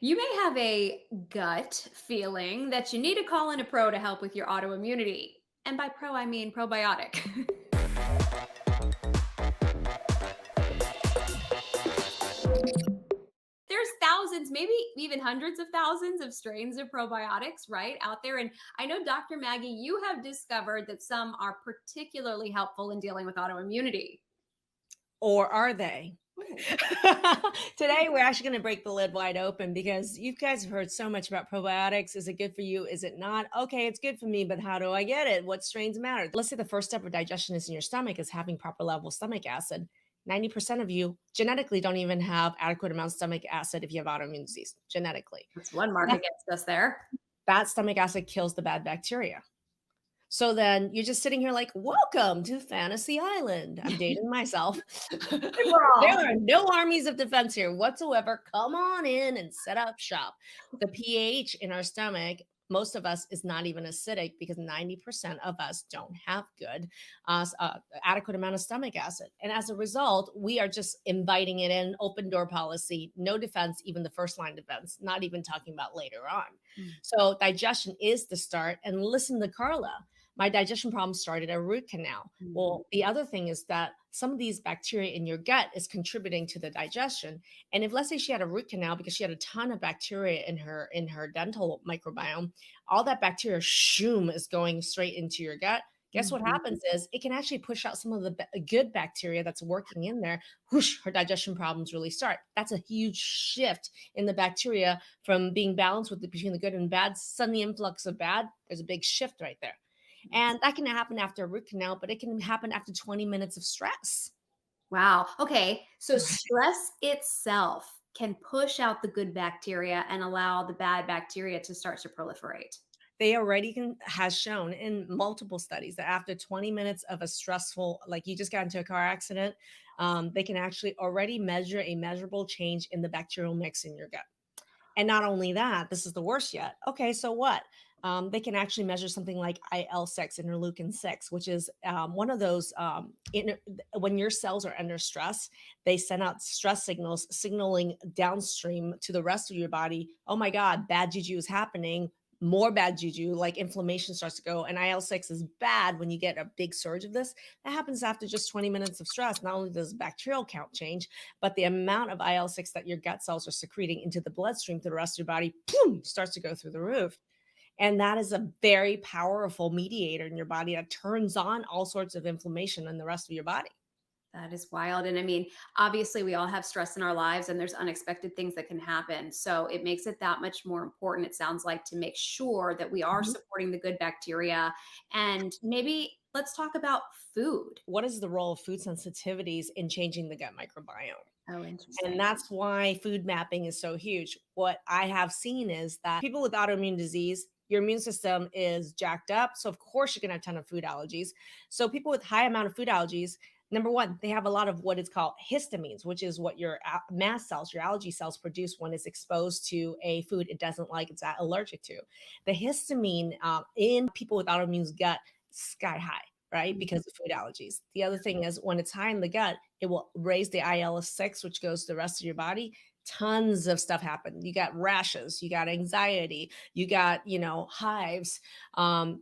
You may have a gut feeling that you need to call in a pro to help with your autoimmunity. And by pro, I mean probiotic. There's thousands, maybe even hundreds of thousands of strains of probiotics, right, out there. And I know, Dr. Maggie, you have discovered that some are particularly helpful in dealing with autoimmunity. Or are they? Ooh. Today, we're actually going to break the lid wide open because you guys have heard so much about probiotics. Is it good for you? Is it not? Okay, it's good for me, but how do I get it? What strains matter? Let's say the first step of digestion is in your stomach is having proper level of stomach acid. 90% of you genetically don't even have adequate amount of stomach acid if you have autoimmune disease genetically. That's one mark That, against us there. that stomach acid kills the bad bacteria. So then you're just sitting here like, welcome to Fantasy Island. I'm dating myself. We're There all. are no armies of defense here whatsoever. Come on in and set up shop. The pH in our stomach, most of us is not even acidic because 90% of us don't have good, adequate amount of stomach acid. And as a result, we are just inviting it in, open door policy, no defense, even the first line defense, not even talking about later on. Mm. So digestion is the start. And listen to Carla. My digestion problem started at a root canal. Mhm. Well, the other thing is that some of these bacteria in your gut is contributing to the digestion. And if let's say she had a root canal because she had a ton of bacteria in her dental microbiome, all that bacteria shoom is going straight into your gut. Guess what Mhm. happens is it can actually push out some of the good bacteria that's working in there. Whoosh, her digestion problems really start. That's a huge shift in the bacteria from being balanced between the good and bad. Sudden influx of bad, there's a big shift right there. Yes. And that can happen after a root canal, but it can happen after 20 minutes of stress. Wow. Okay. So stress itself can push out the good bacteria and allow the bad bacteria to start to proliferate. They already has shown in multiple studies that after 20 minutes of a stressful, like you just got into a car accident, they can actually already measure a measurable change in the bacterial mix in your gut. And not only that, this is the worst yet. Okay, so what? They can actually measure something like IL-6, interleukin 6, which is one of those, when your cells are under stress, they send out stress signals, signaling downstream to the rest of your body, oh my God, bad juju is happening. More bad juju, like inflammation starts to go. And IL-6 is bad when you get a big surge of this. That happens after just 20 minutes of stress. Not only does bacterial count change, but the amount of IL-6 that your gut cells are secreting into the bloodstream to the rest of your body, boom, starts to go through the roof. And that is a very powerful mediator in your body that turns on all sorts of inflammation in the rest of your body. That is wild. And I mean, obviously, we all have stress in our lives and there's unexpected things that can happen. So it makes it that much more important, it sounds like, to make sure that we are Mhm. supporting the good bacteria. And maybe let's talk about food. What is the role of food sensitivities in changing the gut microbiome? Oh, And interesting. that's why food mapping is so huge. What I have seen is that people with autoimmune disease, your immune system is jacked up. So of course you're gonna have a ton of food allergies. So people with high amount of food allergies, number one, they have a lot of what is called histamines, which is what your mast cells, your allergy cells produce when it's exposed to a food it doesn't like, it's allergic to. The histamine in people with autoimmune gut, sky high, right? Because of food allergies. The other thing is when it's high in the gut, it will raise the IL-6, which goes to the rest of your body. Tons of stuff happen. You got rashes, you got anxiety, you got, hives.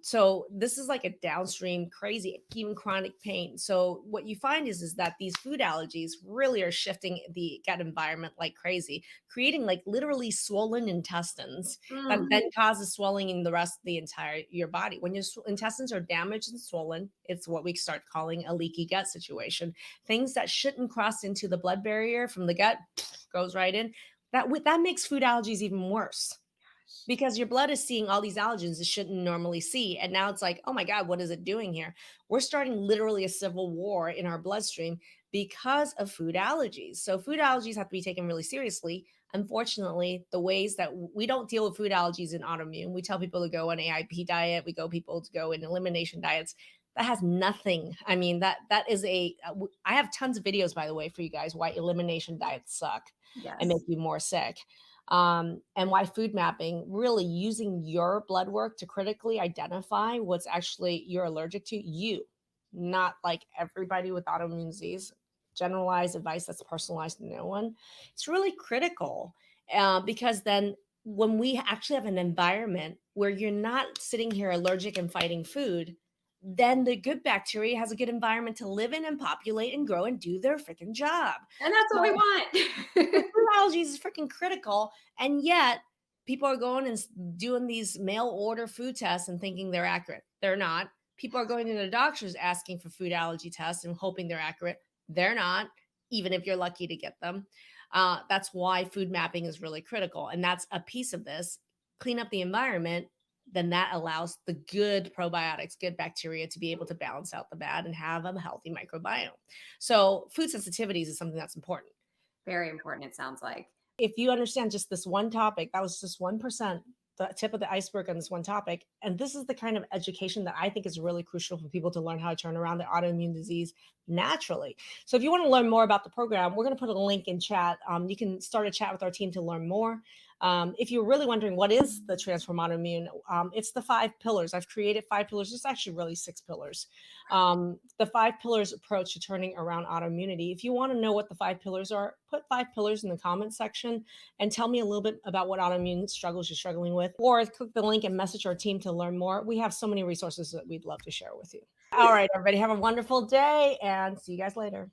So this is like a downstream crazy, even chronic pain. So what you find is that these food allergies really are shifting the gut environment like crazy, creating like literally swollen intestines that Mm. then causes swelling in the rest of the entire your body. When your intestines are damaged and swollen, it's what we start calling a leaky gut situation. Things that shouldn't cross into the blood barrier from the gut goes right in. That makes food allergies even worse because your blood is seeing all these allergens it shouldn't normally see. And now it's like, oh my God, what is it doing here? We're starting literally a civil war in our bloodstream because of food allergies. So food allergies have to be taken really seriously. Unfortunately, the ways that we don't deal with food allergies in autoimmune, we tell people to go on AIP diet, we go people to go in elimination diets. That has nothing. I mean, that is I have tons of videos, by the way, for you guys why elimination diets suck and make Yes. you more sick, and why food mapping, really using your blood work to critically identify what's actually you're allergic to, you, not like everybody with autoimmune disease, generalized advice that's personalized to no one. It's really critical. because then when we actually have an environment where you're not sitting here allergic and fighting food, then the good bacteria has a good environment to live in and populate and grow and do their freaking job. And that's what we So want. food allergies is freaking critical, and yet people are going and doing these mail order food tests and thinking they're accurate. They're not. People are going to the doctors asking for food allergy tests and hoping they're accurate. They're not, even if you're lucky to get them. That's why food mapping is really critical, and that's a piece of this. Clean up the environment, then that allows the good probiotics, good bacteria to be able to balance out the bad and have a healthy microbiome. So, food sensitivities is something that's important. Very important, it sounds like. If you understand just this one topic, that was just 1%, the tip of the iceberg on this one topic. And this is the kind of education that I think is really crucial for people to learn how to turn around their autoimmune disease naturally. So if you want to learn more about the program, we're going to put a link in chat. You can start a chat with our team to learn more. If you're really wondering what is the Transform Autoimmune, it's the 5 pillars. I've created 5 pillars. It's actually really 6 pillars. The 5 pillars approach to turning around autoimmunity. If you want to know what the 5 pillars are, put 5 pillars in the comment section and tell me a little bit about what autoimmune struggles you're struggling with, or click the link and message our team to learn more. We have so many resources that we'd love to share with you. All right, everybody, have a wonderful day and see you guys later.